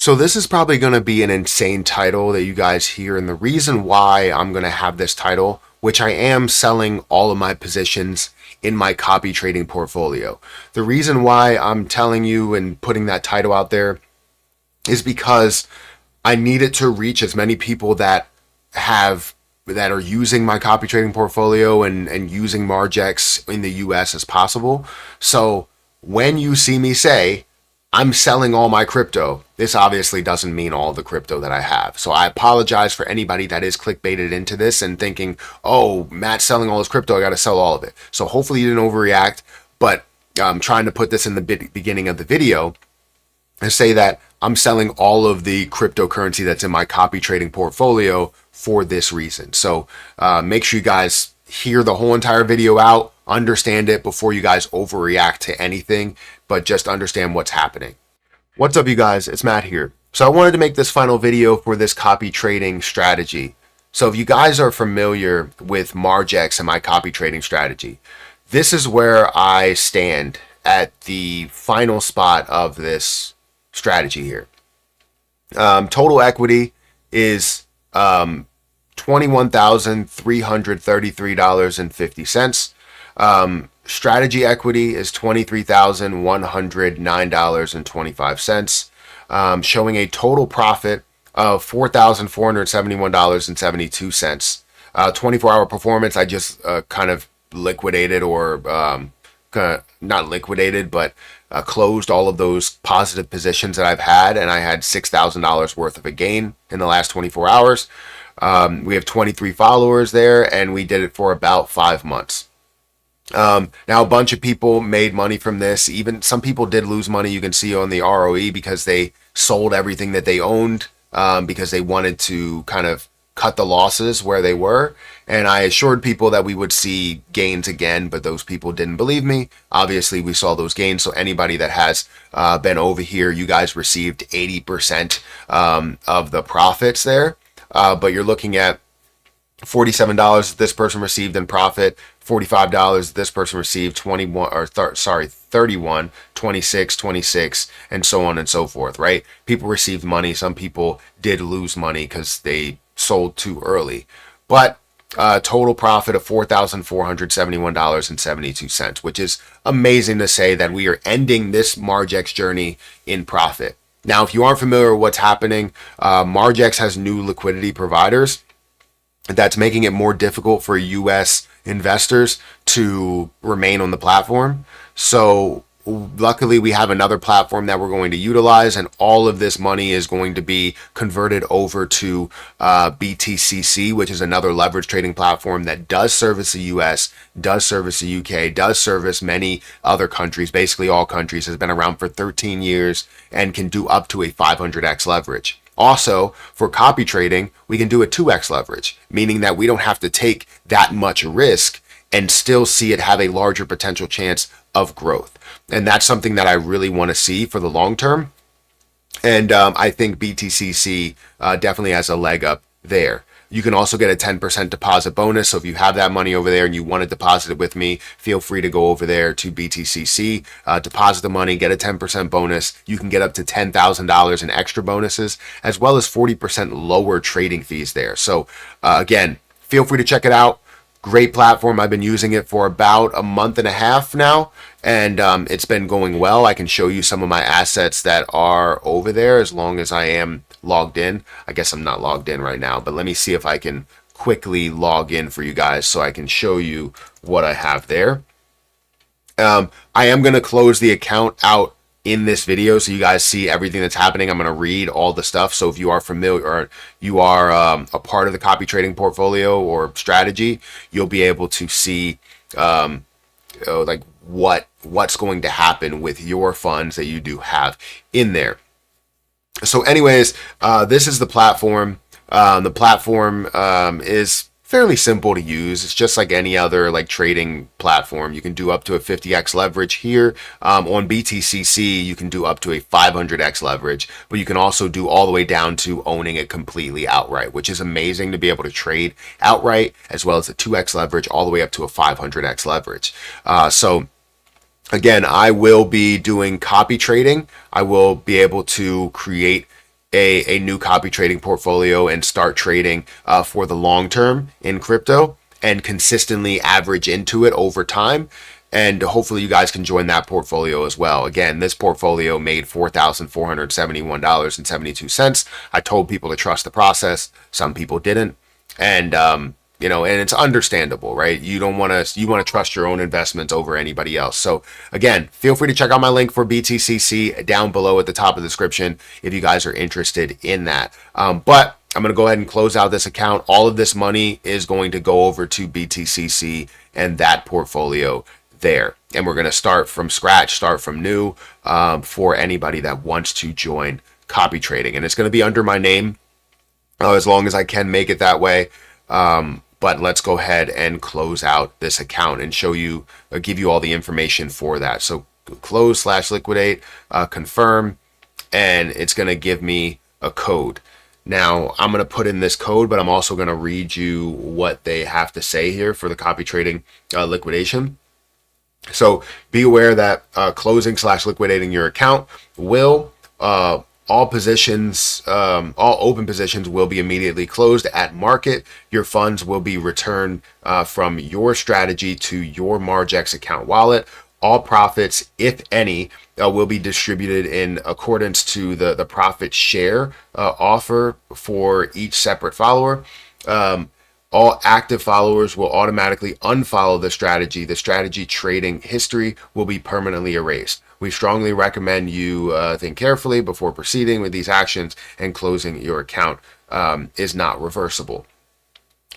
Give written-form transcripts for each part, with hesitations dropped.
So this is probably going to be an insane title that you guys hear. And the reason why I'm going to have this title, which I am selling all of my positions in my copy trading portfolio. The reason why I'm telling you and putting that title out there is because I need it to reach as many people that are using my copy trading portfolio and using Margex in the US as possible. So when you see me say I'm selling all my crypto, this obviously doesn't mean all the crypto that I have. So I apologize for anybody that is clickbaited into this and thinking, oh, Matt's selling all his crypto, I got to sell all of it. So hopefully you didn't overreact, but I'm trying to put this in the beginning of the video and say that I'm selling all of the cryptocurrency that's in my copy trading portfolio for this reason. So make sure you guys hear the whole entire video out, understand it before you guys overreact to anything, but just understand what's happening. What's up, you guys? It's Matt here. So I wanted to make this final video for this copy trading strategy. So if you guys are familiar with Margex and my copy trading strategy, this is where I stand at the final spot of this strategy here. Total equity is $21,333.50. Strategy equity is $23,109.25, showing a total profit of $4,471.72. 24-hour performance, I just kind of liquidated or not liquidated, but closed all of those positive positions that I've had, and I had $6,000 worth of a gain in the last 24 hours. We have 23 followers there, and we did it for about 5 months. Now a bunch of people made money from this. Even some people did lose money. You can see on the ROE because they sold everything that they owned because they wanted to kind of cut the losses where they were. And I assured people that we would see gains again, but those people didn't believe me. Obviously, we saw those gains. So anybody that has been over here, you guys received 80% of the profits there. But you're looking at $47 this person received in profit, $45 this person received, 31, 26, 26, and so on and so forth, right? People received money. Some people did lose money because they sold too early. But total profit of $4,471.72, which is amazing to say that we are ending this Margex journey in profit. Now, if you aren't familiar with what's happening, Margex has new liquidity providers. That's making it more difficult for U.S. investors to remain on the platform. So luckily, we have another platform that we're going to utilize, and all of this money is going to be converted over to BTCC, which is another leverage trading platform that does service the US, does service the UK, does service many other countries, basically all countries, has been around for 13 years and can do up to a 500x leverage. Also, for copy trading, we can do a 2x leverage, meaning that we don't have to take that much risk and still see it have a larger potential chance of growth. And that's something that I really want to see for the long term. And I think BTCC definitely has a leg up there. You can also get a 10% deposit bonus. So if you have that money over there and you want to deposit it with me, feel free to go over there to BTCC, deposit the money, get a 10% bonus. You can get up to $10,000 in extra bonuses, as well as 40% lower trading fees there. So again, feel free to check it out. Great platform. I've been using it for about a month and a half now, and it's been going well. I can show you some of my assets that are over there as long as I am logged in. I guess I'm not logged in right now, but let me see if I can quickly log in for you guys so I can show you what I have there. I am going to close the account out in this video so you guys see everything that's happening. I'm going to read all the stuff. So if you are familiar or you are a part of the copy trading portfolio or strategy, you'll be able to see like what's going to happen with your funds that you do have in there. So anyways, this is the platform. The platform is fairly simple to use. It's just like any other like trading platform. You can do up to a 50x leverage here. On BTCC, you can do up to a 500x leverage, but you can also do all the way down to owning it completely outright, which is amazing to be able to trade outright, as well as a 2x leverage all the way up to a 500x leverage. So again, I will be doing copy trading. I will be able to create a new copy trading portfolio and start trading for the long term in crypto and consistently average into it over time. And hopefully you guys can join that portfolio as well. Again, this portfolio made $4,471.72. I told people to trust the process. Some people didn't. And, you know, and it's understandable, right? You want to trust your own investments over anybody else. So again, feel free to check out my link for BTCC down below at the top of the description if you guys are interested in that. But I'm going to go ahead and close out this account. All of this money is going to go over to BTCC and that portfolio there. And we're going to start from scratch, start from new for anybody that wants to join copy trading. And it's going to be under my name as long as I can make it that way. But let's go ahead and close out this account and show you, give you all the information for that. So close/liquidate, confirm, and it's going to give me a code. Now I'm going to put in this code, but I'm also going to read you what they have to say here for the copy trading liquidation. So be aware that closing/liquidating your account will all positions, all open positions will be immediately closed at market. Your funds will be returned from your strategy to your Margex account wallet. All profits, if any, will be distributed in accordance to the profit share offer for each separate follower. All active followers will automatically unfollow the strategy. The strategy trading history will be permanently erased. We strongly recommend you think carefully before proceeding with these actions, and closing your account is not reversible.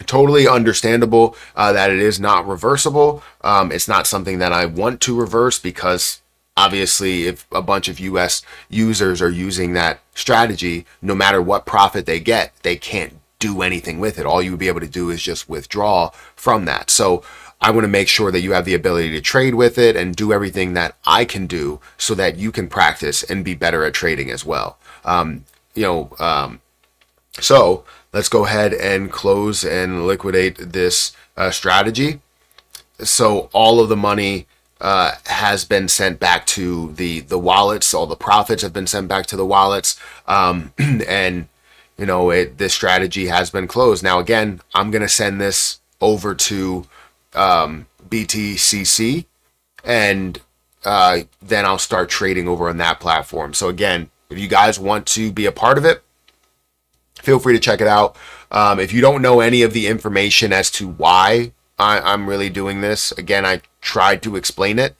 Totally understandable that it is not reversible. It's not something that I want to reverse because obviously if a bunch of US users are using that strategy, no matter what profit they get, they can't do anything with it. All you would be able to do is just withdraw from that. So I want to make sure that you have the ability to trade with it and do everything that I can do so that you can practice and be better at trading as well. So let's go ahead and close and liquidate this strategy. So all of the money has been sent back to the wallets. All the profits have been sent back to the wallets. And you know, this strategy has been closed. Now, again, I'm going to send this over to BTCC, and then I'll start trading over on that platform. So again, if you guys want to be a part of it, feel free to check it out. If you don't know any of the information as to why I'm really doing this, again, I tried to explain it,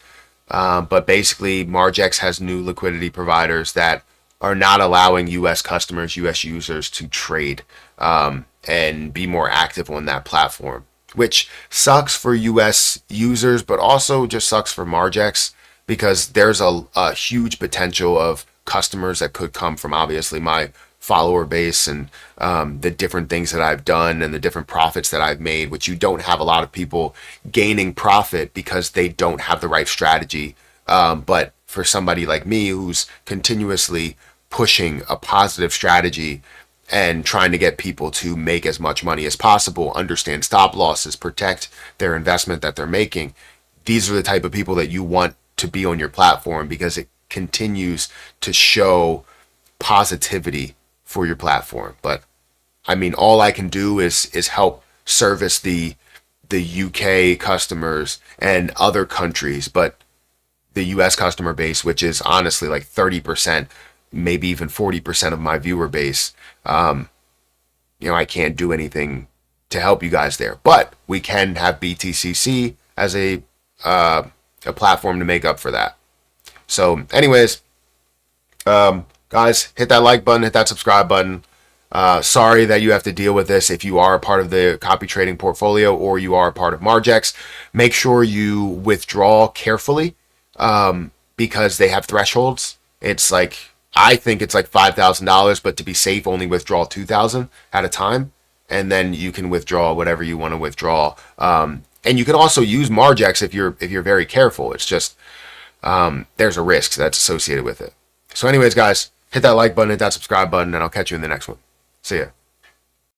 but basically Margex has new liquidity providers that are not allowing US customers, US users to trade and be more active on that platform, which sucks for US users, but also just sucks for Margex because there's a huge potential of customers that could come from obviously my follower base and the different things that I've done and the different profits that I've made, which you don't have a lot of people gaining profit because they don't have the right strategy. But for somebody like me who's continuously pushing a positive strategy and trying to get people to make as much money as possible, understand stop losses, protect their investment that they're making, these are the type of people that you want to be on your platform because it continues to show positivity for your platform. But I mean, all I can do is help service the UK customers and other countries, but the US customer base, which is honestly like 30%, maybe even 40% of my viewer base, I can't do anything to help you guys there. But we can have BTCC as a platform to make up for that. So anyways, guys, hit that like button, hit that subscribe button. Sorry that you have to deal with this if you are a part of the copy trading portfolio or you are a part of Margex. Make sure you withdraw carefully because they have thresholds. It's like, I think it's like $5,000, but to be safe, only withdraw $2,000 at a time, and then you can withdraw whatever you want to withdraw. And you can also use Margex if you're very careful. It's just there's a risk that's associated with it. So anyways, guys, hit that like button, hit that subscribe button, and I'll catch you in the next one. See ya.